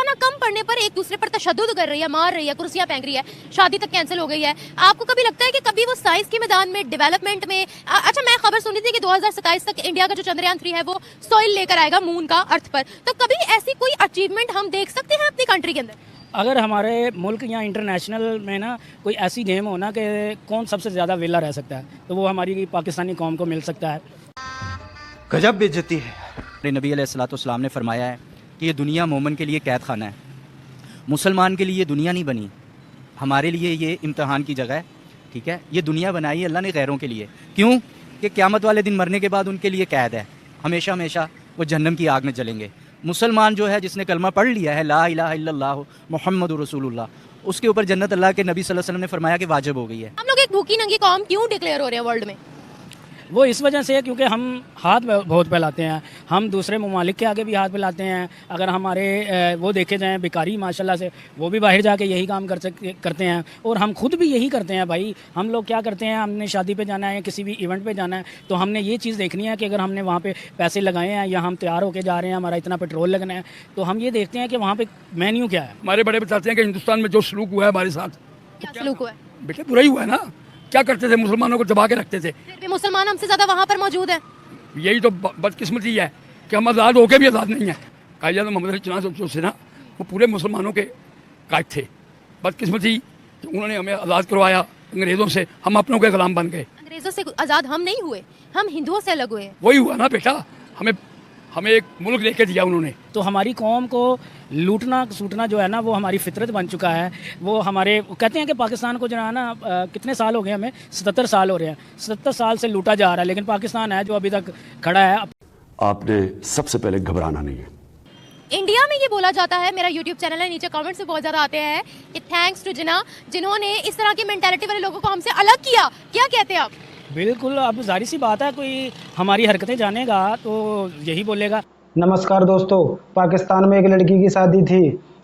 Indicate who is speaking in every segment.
Speaker 1: खाना कम पड़ने पर एक दूसरे पर तशद्दुद कर रही है, मार रही है, कुर्सियां फेंक रही है, शादी तक कैंसिल हो गई है। आपको कभी लगता है कि कभी वो साइंस के मैदान में, डेवलपमेंट में अच्छा मैं खबर सुनी थी कि 2027 तक इंडिया का जो चंद्रयान 3 है वो सॉइल लेकर आएगा मून का अर्थ पर, तो कभी ऐसी कोई अचीवमेंट हम देख सकते हैं अपनी कंट्री के अंदर?
Speaker 2: अगर हमारे मुल्क या इंटरनेशनल में ना कोई ऐसी गेम हो ना कि कौन सबसे ज़्यादा वेला रह सकता है, तो वो हमारी पाकिस्तानी कौम को मिल सकता है।
Speaker 3: गजब बेइज्जती है। नबी अलैहिस्सलाम ने फरमाया है कि ये दुनिया मोमिन के लिए कैद खाना है, मुसलमान के लिए ये दुनिया नहीं बनी, हमारे लिए ये इम्तहान की जगह है। ठीक है, ये दुनिया बनाई है अल्लाह ने गैरों के लिए। क्यों? कि क़यामत वाले दिन मरने के बाद उनके लिए कैद है, हमेशा हमेशा वो जहन्नम की आग में जलेंगे। मुसलमान जो है, जिसने कलमा पढ़ लिया है ला इलाहा इल्लल्लाह मुहम्मदुर रसूलुल्लाह, उसके ऊपर जन्नत अल्लाह के नबी सल्लल्लाहु अलैहि वसल्लम ने फरमाया कि वाजिब हो गई है।
Speaker 1: हम लोग एक भूखी नंगी कौम क्यों डिक्लेयर हो रहे हैं वर्ल्ड में?
Speaker 2: वो इस वजह से है क्योंकि हम हाथ बहुत फैलाते हैं, हम दूसरे ममालिक के आगे भी हाथ फैलाते हैं। अगर हमारे वो देखे जाएँ भिखारी माशाल्लाह से, वो भी बाहर जाके यही काम करते हैं, और हम खुद भी यही करते हैं। भाई हम लोग क्या करते हैं, हमने शादी पे जाना है, किसी भी इवेंट पे जाना है, तो हमने ये चीज़ देखनी है कि अगर हमने वहाँ पे पैसे लगाए हैं या हम तैयार होकर जा रहे हैं, हमारा इतना पेट्रोल लगना है, तो हम ये देखते हैं कि वहाँ पर मेन्यू क्या है।
Speaker 4: हमारे बड़े बताते हैं कि हिंदुस्तान में जो सलूक हुआ है हमारे साथ,
Speaker 1: क्या सलूक हुआ है?
Speaker 4: बेटे बुरा ही हुआ है ना। क्या करते थे, मुसलमानों को दबा के रखते थे।
Speaker 1: फिर भी मुसलमान हमसे ज्यादा वहाँ पर मौजूद है।
Speaker 4: यही तो बदकिस्मती है कि हम आज़ाद होकर भी आज़ाद नहीं है। कायद मोहम्मद चुनाव से ना वो पूरे मुसलमानों के कायद थे। बदकिस्मती कि उन्होंने हमें आज़ाद करवाया अंग्रेज़ों से, हम अपनों के गुलाम बन गए।
Speaker 1: अंग्रेजों से आजाद हम नहीं हुए, हम हिंदुओं से अलग हुए।
Speaker 4: वही हुआ ना बेटा, हमें एक मुल्क लेके दिया उन्होंने।
Speaker 2: तो हमारी कौम को लूटना सूटना जो है ना, वो हमारी फितरत बन चुका है। वो हमारे कहते हैं कि पाकिस्तान को जो है ना, कितने साल हो गए हमें, 77 साल हो रहे हैं, 77 साल से लूटा जा रहा है, लेकिन पाकिस्तान है जो अभी तक खड़ा है।
Speaker 5: आपने सबसे पहले घबराना नहीं है।
Speaker 1: इंडिया में ये बोला जाता है, मेरा यूट्यूब चैनल है, नीचे कमेंट्स भी बहुत ज़्यादा आते हैं कि थैंक्स टू जिन्ना, जिन्होंने इस तरह की मेंटालिटी वाले लोगों को हमसे अलग किया। क्या कहते हैं आप?
Speaker 2: बिल्कुल, अब जाहिर सी बात है, कोई हमारी हरकतें जानेगा तो यही बोलेगा।
Speaker 6: नमस्कार दोस्तों, पाकिस्तान में एक लड़की की शादी थी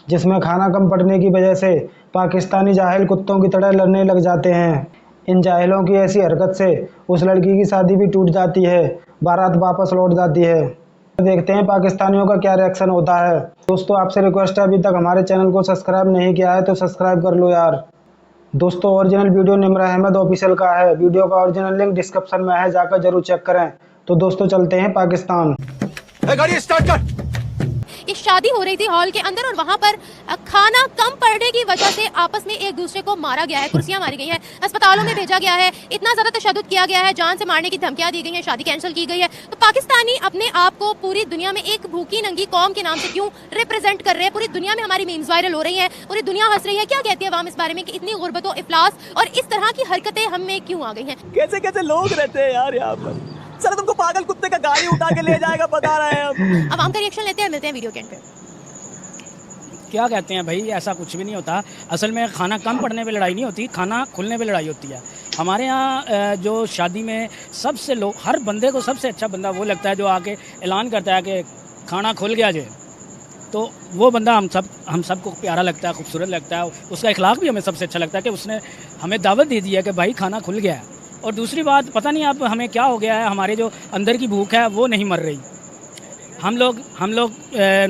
Speaker 6: जिसमें खाना कम पड़ने की वजह से पाकिस्तानी जाहिल कुत्तों की तरह लड़ने लग जाते हैं। इन जाहिलों की ऐसी हरकत से उस लड़की की शादी भी टूट जाती है, बारात वापस लौट जाती है। देखते हैं पाकिस्तानियों का क्या रिएक्शन होता है। दोस्तों आपसे रिक्वेस्ट है, अभी तक हमारे चैनल को सब्सक्राइब नहीं किया है तो सब्सक्राइब कर लो यार। दोस्तों ओरिजिनल वीडियो निम्र अहमद ऑफिशियल का है, वीडियो का ओरिजिनल लिंक डिस्क्रिप्शन में है, जाकर जरूर चेक करें। तो दोस्तों चलते हैं पाकिस्तान।
Speaker 3: गाड़ी स्टार्ट कर।
Speaker 1: ये शादी हो रही थी हॉल के अंदर और वहाँ पर खाना कम पड़ने की वजह से आपस में एक दूसरे को मारा गया है, कुर्सियां मारी गई हैं, अस्पतालों में भेजा गया है, इतना ज़्यादा तशद्दुद किया गया है, जान से मारने की धमकियां दी गई हैं, शादी कैंसिल की गई है। तो पाकिस्तानी अपने आप को पूरी दुनिया में एक भूखी नंगी कौम के नाम से क्यों रिप्रेजेंट कर रहे हैं? पूरी दुनिया में हमारी मीम्स वायरल हो रही हैं, पूरी दुनिया हंस रही है। क्या कहती है आवाम इस बारे में कि इतनी गुर्बत व इफलास और इस तरह की हरकतें हम में क्यों आ गई हैं?
Speaker 7: कैसे कैसे लोग रहते हैं यार यहाँ पर। सर तुमको पागल कुत्ते का गाड़ी उठा के ले जाएगा, बता रहे हैं हम।
Speaker 1: आवाम का रिएक्शन लेते हैं, मिलते हैं वीडियो के एंड पे।
Speaker 2: क्या कहते हैं भाई, ऐसा कुछ भी नहीं होता। असल में खाना कम पड़ने पे लड़ाई नहीं होती, खाना खुलने पे लड़ाई होती है। हमारे यहाँ जो शादी में सबसे लोग, हर बंदे को सबसे अच्छा बंदा वो लगता है जो आके ऐलान करता है कि खाना खुल गया जे, तो वो बंदा हम सबको प्यारा लगता है, खूबसूरत लगता है। उसका इखलाक भी हमें सबसे अच्छा लगता है कि उसने हमें दावत दे दी है कि भाई खाना खुल गया है। और दूसरी बात, पता नहीं अब हमें क्या हो गया है, हमारे जो अंदर की भूख है वो नहीं मर रही। हम लोग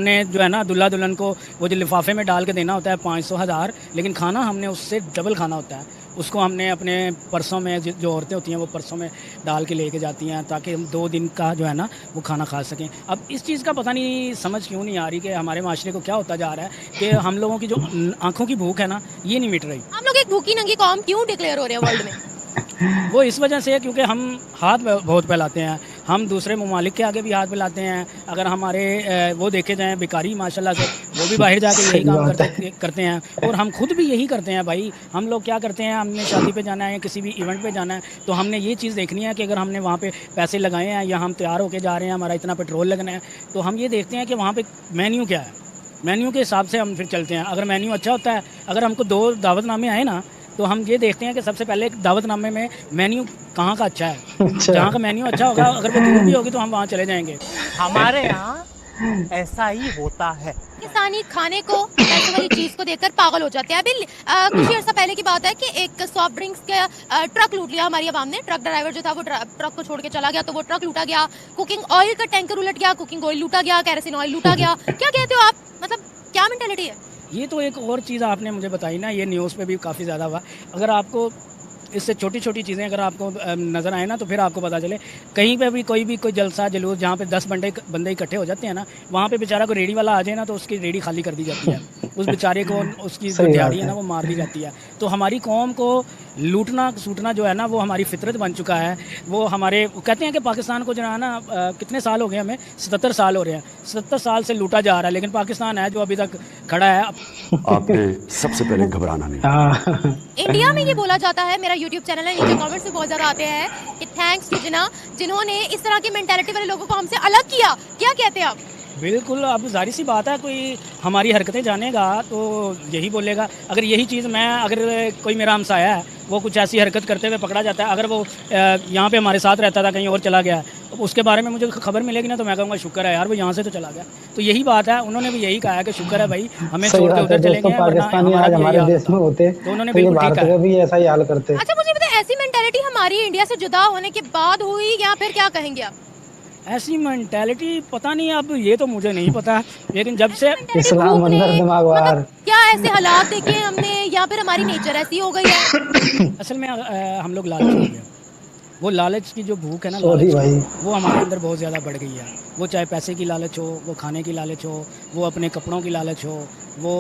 Speaker 2: ने जो है ना, दुल्हा दुल्हन को वो जो लिफाफे में डाल के देना होता है 500 1000, लेकिन खाना हमने उससे डबल खाना होता है। उसको हमने अपने पर्सों में, जो औरतें होती हैं वो पर्सों में डाल के लेके जाती हैं ताकि हम 2 दिन का जो है ना वो खाना खा सकें। अब इस चीज़ का पता नहीं समझ क्यों नहीं आ रही कि हमारे माशरे को क्या होता जा रहा है कि हम लोगों की जो आँखों की भूख है ना, ये नहीं मिट रही।
Speaker 1: हम लोग एक भूखी नंगी कौम क्यों डिक्लेयर हो रहे हैं वर्ल्ड में?
Speaker 2: वो इस वजह से है क्योंकि हम हाथ बहुत फैलाते हैं, हम दूसरे ममालिक के आगे भी हाथ फैलाते हैं। अगर हमारे वो देखे जाएँ भिखारी माशाल्लाह से, वो भी बाहर जाके यही काम करते हैं, और हम खुद भी यही करते हैं। भाई हम लोग क्या करते हैं, हमने शादी पे जाना है, किसी भी इवेंट पे जाना है, तो हमने ये चीज़ देखनी है कि अगर हमने वहाँ पे पैसे लगाए हैं या हम तैयार होकर जा रहे हैं, हमारा इतना पेट्रोल लगना है, तो हम ये देखते हैं कि वहाँ पर मेन्यू क्या है। मेन्यू के हिसाब से हम फिर चलते हैं। अगर मेन्यू अच्छा होता है, अगर हमको 2 दावतनामे आए ना, तो हम ये देखते हैं कि सबसे पहले दावतनामे में मेन्यू कहाँ का अच्छा है। जहाँ का मेन्यू अच्छा होगा, अगर वो दूर भी होगी तो हम वहाँ चले जाएंगे।
Speaker 7: हमारे यहाँ ऐसा ही होता है।
Speaker 1: पाकिस्तानी खाने को, ऐसे वाली चीज को देखकर पागल हो जाते हैं। अभी कुछ अर्सा पहले की बात है कि एक सॉफ्ट ड्रिंक्स का ट्रक लूट लिया हमारी आवाम ने। ट्रक ड्राइवर जो था वो ट्रक को छोड़ के चला गया, तो वो ट्रक लूटा गया। कुकिंग ऑयल का टैंकर उलट गया, कुकिंग ऑयल लूटा गया, केरोसिन ऑयल लूटा गया। क्या कहते हो आप? मतलब क्या मेंटालिटी मेंटेलिटी है?
Speaker 2: ये तो एक और चीज़ आपने मुझे बताई ना, ये न्यूज़ पे भी काफ़ी ज़्यादा हुआ। अगर आपको इससे छोटी छोटी चीज़ें अगर आपको नज़र आए ना, तो फिर आपको पता चले कहीं पे भी कोई जलसा जुलूस जहाँ पे 10 बंदे इकट्ठे हो जाते हैं ना, वहाँ पे बेचारा को रेडी वाला आ जाए ना, तो उसकी रेडी खाली कर दी जाती है। उस बेचारे को उसकी जो दिहाड़ी है ना वो मार दी जाती है। तो हमारी कौम को लूटना सूटना जो है ना वो हमारी फितरत बन चुका है। वो हमारे कहते हैं कि पाकिस्तान को जो है ना कितने साल हो गए हमें, 77 साल हो रहे हैं, 77 साल से लूटा जा रहा है, लेकिन पाकिस्तान है जो अभी तक खड़ा है।
Speaker 5: आपने सबसे पहले घबराना नहीं।
Speaker 6: हाँ
Speaker 1: इंडिया में ये बोला जाता है, मेरा यूट्यूब चैनल है, नीचे कमेंट्स में बहुत ज़्यादा आते हैं कि थैंक्स टू जिन्ना, जिन्होंने इस तरह की मेंटालिटी वाले लोगों को हमसे अलग किया। क्या कहते हैं आप?
Speaker 2: बिल्कुल, अब जाहिर सी बात है, कोई हमारी हरकतें जानेगा तो यही बोलेगा। अगर यही चीज़ अगर कोई मेरा हमसाया है वो कुछ ऐसी हरकत करते हुए पकड़ा जाता है, अगर वो यहाँ पे हमारे साथ रहता था कहीं और चला गया, तो उसके बारे में मुझे खबर मिलेगी ना, तो मैं कहूँगा शुक्र है यार वो यहाँ से तो चला गया। तो यही बात है, उन्होंने भी यही कहा है कि शुक्र है भाई हमें छोड़ के उधर चले गए,
Speaker 6: पाकिस्तानी आज हमारे देश में होते
Speaker 2: तो उन्होंने
Speaker 6: तो ये
Speaker 2: बिल्कुल ठीक
Speaker 6: भारत
Speaker 2: कहा।
Speaker 6: को भी ऐसा ही हाल करते।
Speaker 1: अच्छा मुझे बताएं, ऐसी मेंटालिटी हमारी इंडिया से जुदा होने के बाद हुई या फिर क्या कहेंगे आप?
Speaker 2: ऐसी मेंटालिटी पता नहीं, अब ये तो मुझे नहीं पता, लेकिन जब से
Speaker 6: इस्लाम अंदर दिमाग बाहर।
Speaker 1: मतलब क्या ऐसे हालात देखे हमने या फिर हमारी नेचर ऐसी हो गई है?
Speaker 2: असल में हम लोग लालच हो गए। वो लालच की जो भूख है ना,
Speaker 6: सॉरी
Speaker 2: लालच
Speaker 6: भाई।
Speaker 2: की, वो हमारे अंदर बहुत ज़्यादा बढ़ गई है। वो चाहे पैसे की लालच हो, वो खाने की लालच हो, वो अपने कपड़ों की लालच हो, वो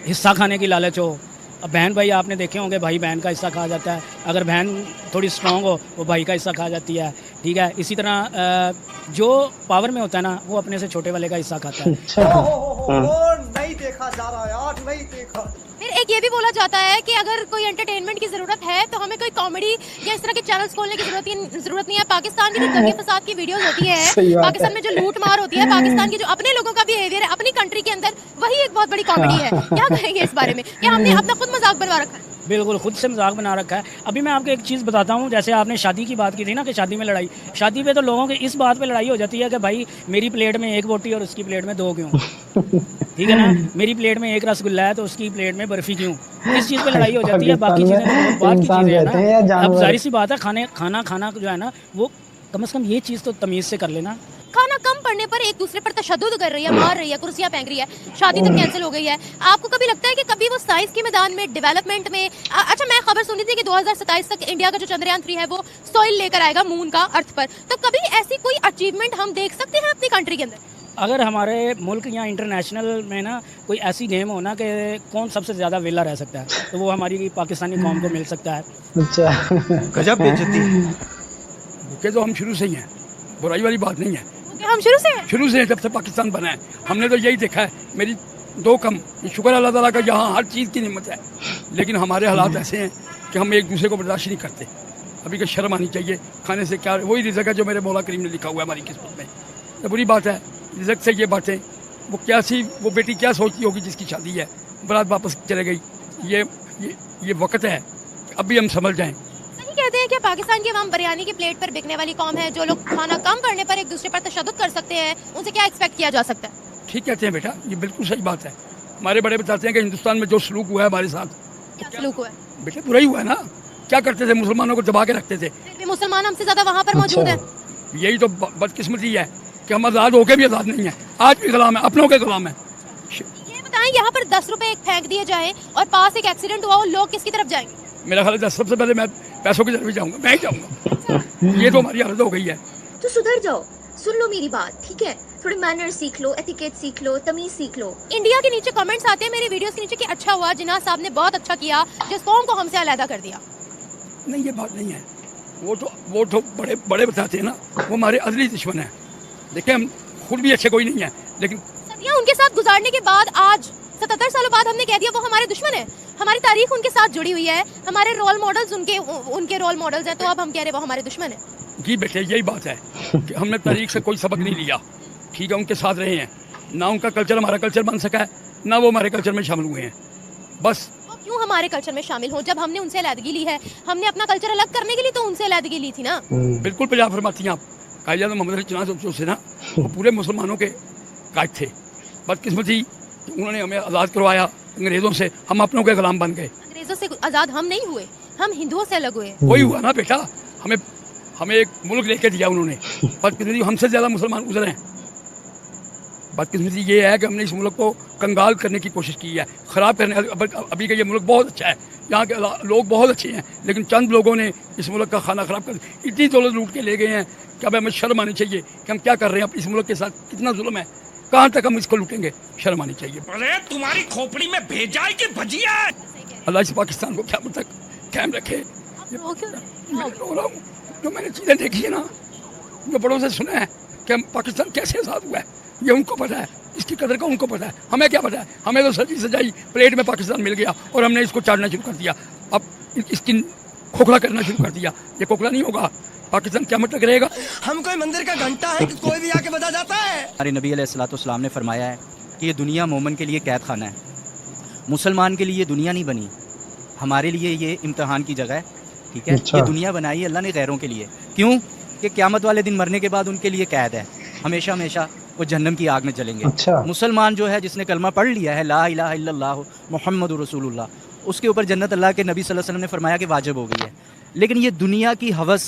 Speaker 2: हिस्सा खाने की लालच हो। अब बहन भाई आपने देखे होंगे, भाई बहन का हिस्सा खा जाता है, अगर बहन थोड़ी स्ट्रांग हो वो भाई का हिस्सा खा जाती है, ठीक है। इसी तरह जो पावर में होता है ना वो अपने से छोटे वाले का हिस्सा खाता है।
Speaker 7: नहीं देखा जा रहा यार, नहीं देखा।
Speaker 1: फिर एक ये भी बोला जाता है कि अगर कोई एंटरटेनमेंट की जरूरत है तो हमें कोई कॉमेडी या इस तरह के चैनल्स खोलने की जरूरत नहीं है। पाकिस्तान की जो दंगे फसाद की वीडियोस होती है,
Speaker 6: सही बात
Speaker 1: पाकिस्तान में जो लूट मार होती है, पाकिस्तान की जो अपने लोगों का बिहेवियर है अपनी कंट्री के अंदर, वही एक बहुत बड़ी कॉमेडी है। क्या कहेंगे इस बारे में? क्या हमने अपना खुद मजाक बनवा रखा है?
Speaker 2: बिल्कुल खुद से मजाक बना रखा है। अभी मैं आपको एक चीज़ बताता हूँ, जैसे आपने शादी की बात की थी ना कि शादी में लड़ाई, शादी पे तो लोगों की इस बात पे लड़ाई हो जाती है कि भाई मेरी प्लेट में एक रोटी और उसकी प्लेट में 2 क्यों, ठीक है ना। मेरी प्लेट में एक रसगुल्ला है तो उसकी प्लेट में बर्फ़ी क्यों, इस चीज़ पे लड़ाई हो जाती है। बाकी चीज़ें तो बहुत की चीज़ें है ना। अब जाहिर सी बात है खाना जो है ना वो कम से कम ये चीज़ तो तमीज़ से कर लेना।
Speaker 1: खाना कम पड़ने पर एक दूसरे पर तशद्दुद कर रही है, मार रही है, कुर्सियां फेंक रही है, शादी तक कैंसिल हो गई है। आपको कभी लगता है कि कभी वो साइंस के मैदान में, डेवलपमेंट में अच्छा मैं खबर सुनी थी कि 2027 तक इंडिया का जो चंद्रयान 3 है वो सॉइल लेकर आएगा मून का अर्थ पर, तो कभी ऐसी कोई अचीवमेंट हम देख सकते हैं अपनी कंट्री के अंदर?
Speaker 2: अगर हमारे मुल्क या इंटरनेशनल में ना कोई ऐसी गेम हो ना कि कौन सबसे ज़्यादा वेला रह सकता है, तो वो हमारी पाकिस्तानी कौम को मिल सकता है।
Speaker 6: अच्छा
Speaker 3: गजब बेइज्जती है।
Speaker 4: भूखे तो हम शुरू से ही हैं, बुराई वाली बात नहीं है।
Speaker 1: हम शुरू से हैं।
Speaker 4: शुरू से जब से पाकिस्तान बना है हमने तो यही देखा है। मेरी 2 कम, शुक्र अल्लाह ताला का, यहाँ हर चीज़ की नियमत है, लेकिन हमारे हालात ऐसे हैं कि हम एक दूसरे को बर्दाश्त नहीं करते। अभी का शर्म आनी चाहिए, खाने से क्या वही रिज़्क है जो मेरे मौला करीम ने लिखा हुआ है हमारी किस्मत में। तो बुरी बात है रिज़्क से ये बातें, वो क्या सी वो बेटी क्या सोचती होगी जिसकी शादी है, बारात वापस चले गई। ये वक्त है अभी हम समझ जाएँ।
Speaker 1: कहते हैं कि पाकिस्तान की आवाम बिरयानी की प्लेट पर बिकने वाली कौम है। जो लोग खाना कम पड़ने पर एक दूसरे पर तशद्दुद कर सकते हैं, उनसे क्या एक्सपेक्ट किया जा सकता है?
Speaker 4: ठीक कहते हैं बेटा, ये बिल्कुल सही बात है। हमारे बड़े बताते हैं कि हिंदुस्तान में जो सलूक हुआ है हमारे साथ,
Speaker 1: क्या सलूक हुआ है?
Speaker 4: बेटा बुरा ही हुआ है ना। क्या करते थे, मुसलमानों को दबा के रखते थे।
Speaker 1: फिर भी मुसलमान हमसे ज्यादा वहाँ पर मौजूद है।
Speaker 4: यही तो बदकिस्मती है कि हम आज़ाद होकर भी आज़ाद नहीं है, आज भी गुलाम है, अपनों के गुलाम है।
Speaker 1: ये बताएं, यहाँ पर 10 रुपए एक फेंक दिए जाए और पास एक एक्सीडेंट हुआ, लोग किसकी तरफ जाएंगे?
Speaker 4: मेरा ख्याल है सबसे पहले मैं पैसों की तरफ ही जाऊँगा, मैं ही जाऊँगा। ये तो हमारी हालत हो गई है।
Speaker 8: तो सुधर जाओ, सुन लो मेरी बात, ठीक है? थोड़े मैनर सीख लो, एटिकेट सीख लो, तमीज सीख लो।
Speaker 1: इंडिया के नीचे कमेंट्स आते हैं मेरी वीडियोस के नीचे कि अच्छा हुआ जिन्ना साहब ने बहुत अच्छा किया जिस कौम को हमसे अलग कर दिया।
Speaker 4: नहीं ये बात नहीं है, वो तो बड़े बताते हैं ना, वो हमारे अजली दुश्मन है। देखिए हम खुद भी अच्छे कोई नहीं है, लेकिन
Speaker 1: सदियां उनके साथ गुजारने के बाद आज 77 सालों बाद हमने कह दिया वो हमारे दुश्मन है। हमारी तारीख उनके साथ जुड़ी हुई है, हमारे रोल मॉडल्स उनके रोल मॉडल्स हैं, तो अब हम कह रहे वो हमारे दुश्मन है।
Speaker 4: जी बेटे यही बात है कि हमने तारीख से कोई सबक नहीं लिया, ठीक है? उनके साथ रहे हैं ना, उनका कल्चर हमारा कल्चर बन सका है ना वो हमारे कल्चर में शामिल हुए हैं। बस
Speaker 1: वो क्यों हमारे कल्चर में शामिल हो? जब हमने उनसे अलहदगी ली है, हमने अपना कल्चर अलग करने के लिए तो उनसे अलहदगी ली थी ना।
Speaker 4: बिल्कुल पंजाब फरमाती हैं आप। कायदा तो मोहम्मद चना से ना वो पूरे मुसलमानों के कायद थे। बदकिस्मती उन्होंने हमें आज़ाद करवाया अंग्रेज़ों से, हम अपनों के गुलाम बन गए।
Speaker 1: अंग्रेजों से आज़ाद हम नहीं हुए, हम हिंदुओं से अलग हुए।
Speaker 4: वही हुआ ना बेटा, हमें एक मुल्क लेके दिया उन्होंने, बदकिस्मती हमसे ज़्यादा मुसलमान गुजरे हैं। बदकिस्मती ये है कि हमने इस मुल्क को कंगाल करने की कोशिश की है, ख़राब करने। अभी का ये मुल्क बहुत अच्छा है, यहाँ के लोग बहुत अच्छे हैं, लेकिन चंद लोगों ने इस मुल्क का खाना ख़राब कर, इतनी दौलत लूट के ले गए हैं कि अब हमें शर्म आनी चाहिए कि हम क्या कर रहे हैं इस मुल्क के साथ, कितना जुल्म है, कहाँ तक हम इसको लूटेंगे, शर्म आनी चाहिए।
Speaker 9: अरे तुम्हारी खोपड़ी में भेजा है कि भजिया है?
Speaker 4: अल्लाह इस पाकिस्तान को क्या तक कायम रखे। मैं रो रहा हूँ, जो मैंने चीज़ें देखी है ना, जो बड़ों से सुना है कि हम पाकिस्तान कैसे आज़ाद हुआ है, ये उनको पता है, इसकी कदर का उनको पता है, हमें क्या पता है। हमें तो सजी सजाई प्लेट में पाकिस्तान मिल गया और हमने इसको चाटना शुरू कर दिया, अब इसकी खोखला करना शुरू कर दिया। ये खोखला नहीं होगा, पाकिस्तान क़यामत तक रहेगा।
Speaker 9: हम कोई मंदिर का घंटा है कि कोई भी आके बजा जाता है?
Speaker 3: हमारे नबी अलैहिस्सलाम ने फरमाया है कि ये दुनिया मोमन के लिए कैद खाना है, मुसलमान के लिए दुनिया नहीं बनी, हमारे लिए ये इम्तहान की जगह है, ठीक है। ये दुनिया बनाई है अल्लाह ने गैरों के लिए, क्यों कि क़यामत वाले दिन मरने के बाद उनके लिए कैद है, हमेशा हमेशा वो जहन्नम की आग में जलेंगे। मुसलमान जो है जिसने कलमा पढ़ लिया है ला इलाहा इल्लल्लाह मुहम्मदुर रसूलुल्लाह, उसके ऊपर जन्नत अल्लाह के नबी सल्लल्लाहु अलैहि वसल्लम ने फरमाया कि वाजिब हो गई है। लेकिन ये दुनिया की हवस,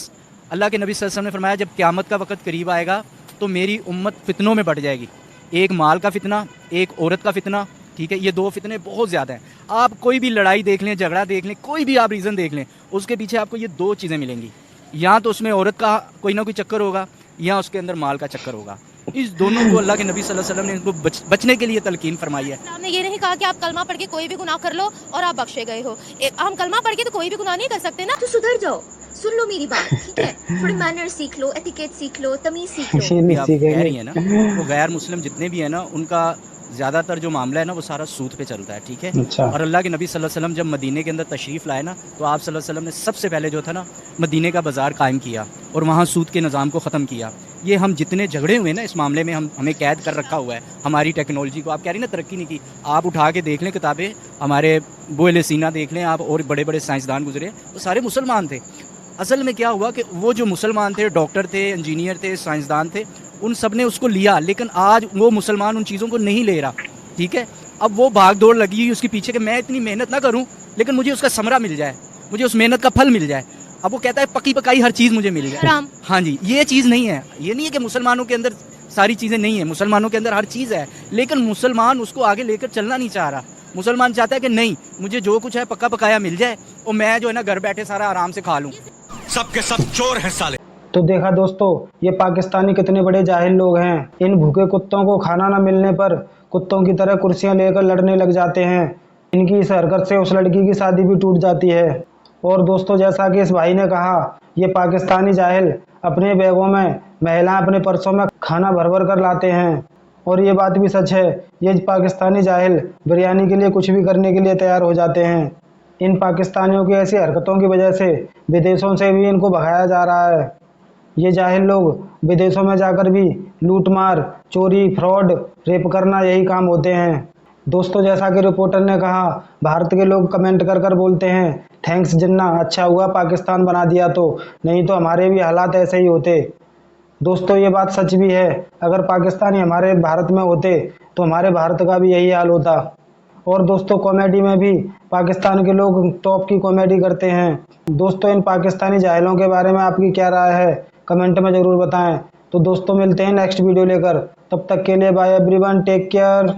Speaker 3: अल्लाह के नबी सल्लल्लाहु अलैहि वसल्लम ने फरमाया जब क़यामत का वक़्त करीब आएगा तो मेरी उम्मत फितनों में बढ़ जाएगी, एक माल का फितना, एक औरत का फितना, ठीक है। ये दो फितने बहुत ज़्यादा हैं। आप कोई भी लड़ाई देख लें, झगड़ा देख लें, कोई भी आप रीज़न देख लें, उसके पीछे आपको ये दो चीज़ें मिलेंगी, या तो उसमें औरत का कोई ना कोई चक्कर होगा या उसके अंदर माल का चक्कर होगा। इस दोनों को अल्लाह के नबी सल्लल्लाहु अलैहि वसल्लम ने इनको बचने के लिए तलकीन फरमाई है।
Speaker 1: आपने ये नहीं कहा कि आप कलमा पढ़ के कोई भी गुनाह कर लो और आप बख्शे गए हो। हम कलमा पढ़ के तो कोई भी गुनाह नहीं कर सकते ना।
Speaker 8: तो सुधर जाओ, सुन लो मेरी बात, ठीक है? थोड़ी मैनर सीख लो, एटिकेट सीख लो, तमीज सीख लो।
Speaker 3: आप कह रही है ना, वो गैर मुस्लिम जितने भी है ना, उनका ज़्यादातर जो मामला है ना वो सारा सूद पे चलता है, ठीक है। और अल्लाह के नबी सल्लल्लाहु अलैहि वसल्लम जब मदीने के अंदर तशरीफ़ लाए ना, तो आप सल्लल्लाहु अलैहि वसल्लम ने सबसे पहले जो था ना मदीने का बाज़ार कायम किया और वहाँ सूद के निज़ाम को ख़त्म किया। ये हम जितने झगड़े हुए ना इस मामले में, हमें कैद कर रखा हुआ है हमारी टेक्नोलॉजी को। आप कह रही ना तरक्की नहीं की, आप उठा के देख लें किताबें, हमारे बुएल सीना देख लें आप, और बड़े बड़े साइंसदान गुजरे, वो सारे मुसलमान थे। असल में क्या हुआ कि वो जो मुसलमान थे, डॉक्टर थे, इंजीनियर थे, साइंसदान थे, उन सब ने उसको लिया, लेकिन आज वो मुसलमान उन चीज़ों को नहीं ले रहा, ठीक है। अब वो भाग दौड़ लगी हुई उसके पीछे कि मैं इतनी मेहनत ना करूं लेकिन मुझे उसका समरा मिल जाए, मुझे उस मेहनत का फल मिल जाए। अब वो कहता है पकी पकाई हर चीज़ मुझे मिल जाए। हाँ जी, ये चीज़ नहीं है। ये नहीं है कि मुसलमानों के अंदर सारी चीज़ें नहीं है, मुसलमानों के अंदर हर चीज़ है, लेकिन मुसलमान उसको आगे लेकर चलना नहीं चाह रहा। मुसलमान चाहता है कि नहीं, मुझे जो कुछ है पक्का पकाया मिल जाए और मैं जो है ना घर बैठे सारा आराम से खा लूँ।
Speaker 9: सबके सब चोर हैं साले।
Speaker 6: तो देखा दोस्तों, ये पाकिस्तानी कितने बड़े जाहिल लोग हैं। इन भूखे कुत्तों को खाना न मिलने पर कुत्तों की तरह कुर्सियां लेकर लड़ने लग जाते हैं। इनकी इस हरकत से उस लड़की की शादी भी टूट जाती है। और दोस्तों, जैसा कि इस भाई ने कहा, ये पाकिस्तानी जाहिल अपने बैगों में, महिलाएं अपने पर्सों में खाना भर भर कर लाते हैं। और ये बात भी सच है, ये पाकिस्तानी जाहिल बिरयानी के लिए कुछ भी करने के लिए तैयार हो जाते हैं। इन पाकिस्तानियों की ऐसी हरकतों की वजह से विदेशों से भी इनको भगाया जा रहा है। ये जाहिल लोग विदेशों में जाकर भी लूटमार, चोरी, फ्रॉड, रेप करना, यही काम होते हैं। दोस्तों, जैसा कि रिपोर्टर ने कहा, भारत के लोग कमेंट कर कर बोलते हैं, थैंक्स जिन्ना, अच्छा हुआ पाकिस्तान बना दिया तो, नहीं तो हमारे भी हालात ऐसे ही होते। दोस्तों, ये बात सच भी है। अगर पाकिस्तानी हमारे भारत में होते तो हमारे भारत का भी यही हाल होता। और दोस्तों, कॉमेडी में भी पाकिस्तान के लोग टॉप की कॉमेडी करते हैं। दोस्तों, इन पाकिस्तानी जाहिलों के बारे में आपकी क्या राय है, कमेंट में ज़रूर बताएं। तो दोस्तों, मिलते हैं नेक्स्ट वीडियो लेकर। तब तक के लिए बाय एवरीवन, टेक केयर।